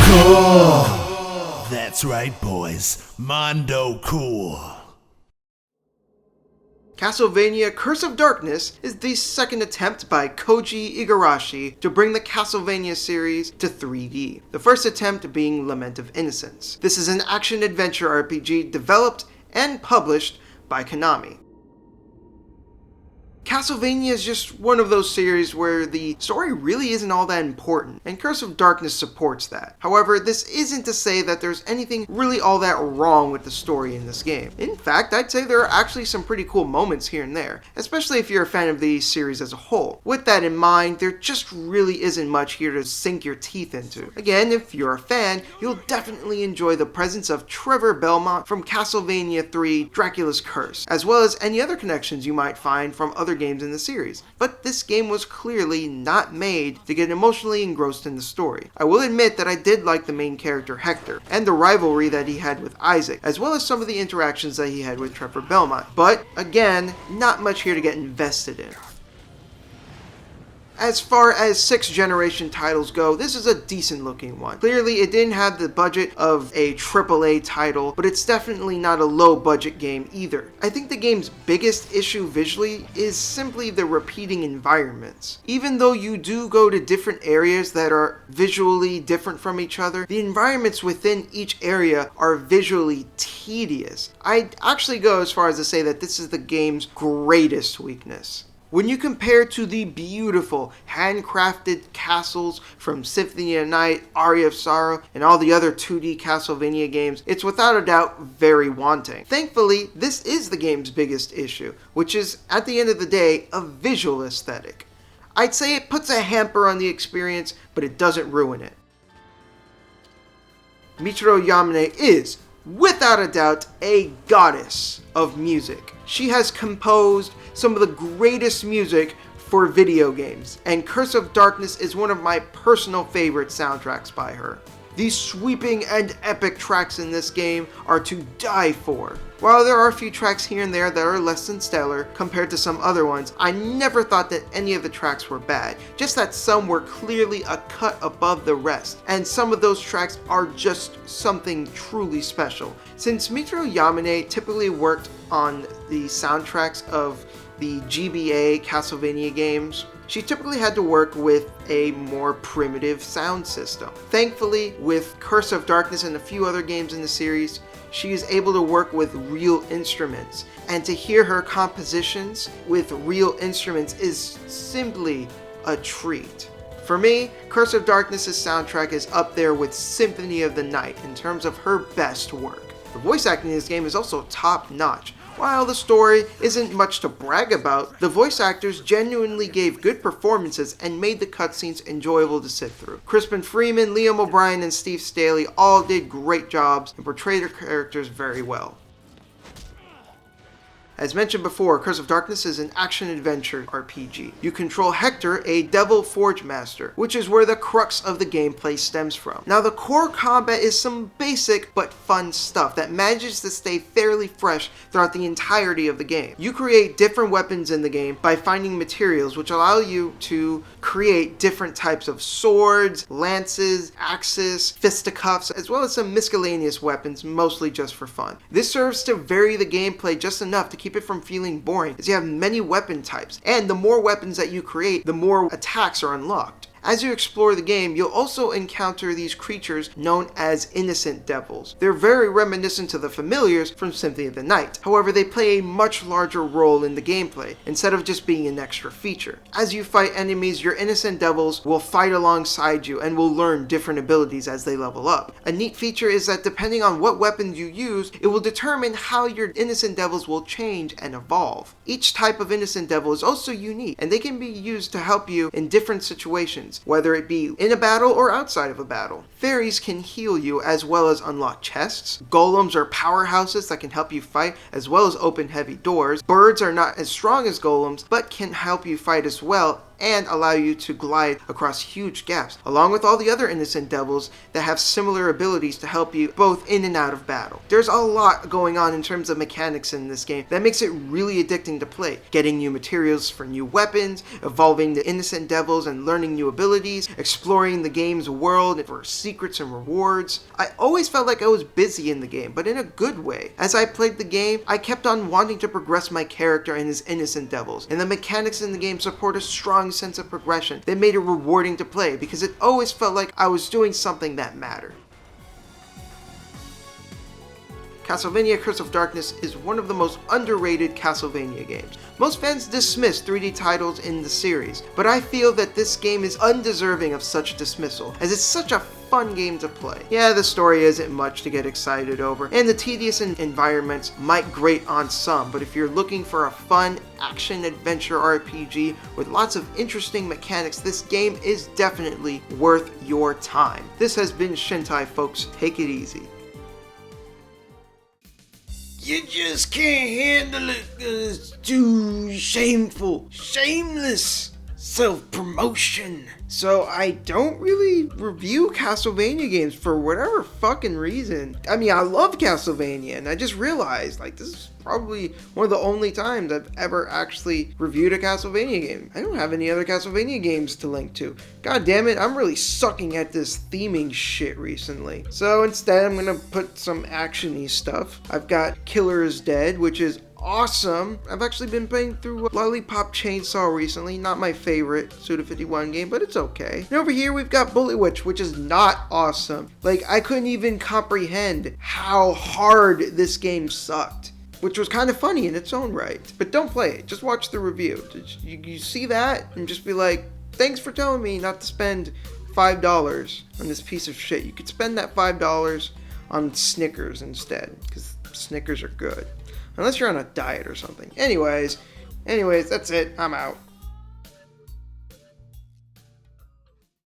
Cool! That's right, boys. Mondo cool. Castlevania Curse of Darkness is the second attempt by Koji Igarashi to bring the Castlevania series to 3D, the first attempt being Lament of Innocence. This is an action-adventure RPG developed and published by Konami. Castlevania is just one of those series where the story really isn't all that important, and Curse of Darkness supports that. However, this isn't to say that there's anything really all that wrong with the story in this game. In fact, I'd say there are actually some pretty cool moments here and there, especially if you're a fan of the series as a whole. With that in mind, there just really isn't much here to sink your teeth into. Again, if you're a fan, you'll definitely enjoy the presence of Trevor Belmont from Castlevania 3 Dracula's Curse, as well as any other connections you might find from other games in the series. But this game was clearly not made to get emotionally engrossed in the story. I will admit that I did like the main character Hector, and the rivalry that he had with Isaac, as well as some of the interactions that he had with Trevor Belmont. But again, not much here to get invested in. As far as 6th generation titles go, this is a decent looking one. Clearly, it didn't have the budget of a AAA title, but it's definitely not a low budget game either. I think the game's biggest issue visually is simply the repeating environments. Even though you do go to different areas that are visually different from each other, the environments within each area are visually tedious. I'd actually go as far as to say that this is the game's greatest weakness. When you compare to the beautiful, handcrafted castles from Symphony of the Night, Aria of Sorrow, and all the other 2D Castlevania games, it's without a doubt very wanting. Thankfully, this is the game's biggest issue, which is, at the end of the day, a visual aesthetic. I'd say it puts a hamper on the experience, but it doesn't ruin it. Michiru Yamane is, without a doubt, a goddess of music. She has composed some of the greatest music for video games, and Curse of Darkness is one of my personal favorite soundtracks by her. These sweeping and epic tracks in this game are to die for. While there are a few tracks here and there that are less than stellar compared to some other ones, I never thought that any of the tracks were bad, just that some were clearly a cut above the rest, and some of those tracks are just something truly special. Since Michiru Yamane typically worked on the soundtracks of the GBA Castlevania games, she typically had to work with a more primitive sound system. Thankfully, with Curse of Darkness and a few other games in the series, she is able to work with real instruments, and to hear her compositions with real instruments is simply a treat. For me, Curse of Darkness' soundtrack is up there with Symphony of the Night in terms of her best work. The voice acting in this game is also top notch. While the story isn't much to brag about, the voice actors genuinely gave good performances and made the cutscenes enjoyable to sit through. Crispin Freeman, Liam O'Brien, and Steve Staley all did great jobs and portrayed their characters very well. As mentioned before, Curse of Darkness is an action-adventure RPG. You control Hector, a Devil Forge Master, which is where the crux of the gameplay stems from. Now, the core combat is some basic but fun stuff that manages to stay fairly fresh throughout the entirety of the game. You create different weapons in the game by finding materials which allow you to create different types of swords, lances, axes, fisticuffs, as well as some miscellaneous weapons, mostly just for fun. This serves to vary the gameplay just enough to keep it from feeling boring, as you have many weapon types, and the more weapons that you create, the more attacks are unlocked. As you explore the game, you'll also encounter these creatures known as innocent devils. They're very reminiscent to the familiars from Symphony of the Night. However, they play a much larger role in the gameplay, instead of just being an extra feature. As you fight enemies, your innocent devils will fight alongside you and will learn different abilities as they level up. A neat feature is that depending on what weapons you use, it will determine how your innocent devils will change and evolve. Each type of innocent devil is also unique, and they can be used to help you in different situations, whether it be in a battle or outside of a battle. Fairies can heal you as well as unlock chests. Golems are powerhouses that can help you fight as well as open heavy doors. Birds are not as strong as golems but can help you fight as well, and allow you to glide across huge gaps, along with all the other innocent devils that have similar abilities to help you both in and out of battle. There's a lot going on in terms of mechanics in this game that makes it really addicting to play. Getting new materials for new weapons, evolving the innocent devils and learning new abilities, exploring the game's world for secrets and rewards. I always felt like I was busy in the game, but in a good way. As I played the game, I kept on wanting to progress my character and his innocent devils, and the mechanics in the game support a strong sense of progression that made it rewarding to play because it always felt like I was doing something that mattered. Castlevania Curse of Darkness is one of the most underrated Castlevania games. Most fans dismiss 3D titles in the series, but I feel that this game is undeserving of such dismissal, as it's such a fun game to play. Yeah, the story isn't much to get excited over, and the tedious environments might grate on some, but if you're looking for a fun action-adventure RPG with lots of interesting mechanics, this game is definitely worth your time. This has been Shintai, folks. Take it easy. You just can't handle it. It's too shameful. Shameless self-promotion. So I don't really review Castlevania games for whatever fucking reason. I mean, I love Castlevania, and I just realized, like, this is probably one of the only times I've ever actually reviewed a Castlevania game. I don't have any other Castlevania games to link to. God damn it, I'm really sucking at this theming shit recently. So instead, I'm gonna put some action-y stuff. I've got Killer is Dead, which is awesome. I've actually been playing through Lollipop Chainsaw recently. Not my favorite Suda51 game, but it's okay. And over here we've got Bullet Witch, which is not awesome. Like, I couldn't even comprehend how hard this game sucked, which was kind of funny in its own right. But don't play it. Just watch the review. You see that and just be like, thanks for telling me not to spend $5 on this piece of shit. You could spend that $5 on Snickers instead, because Snickers are good. Unless you're on a diet or something. Anyways, that's it. I'm out.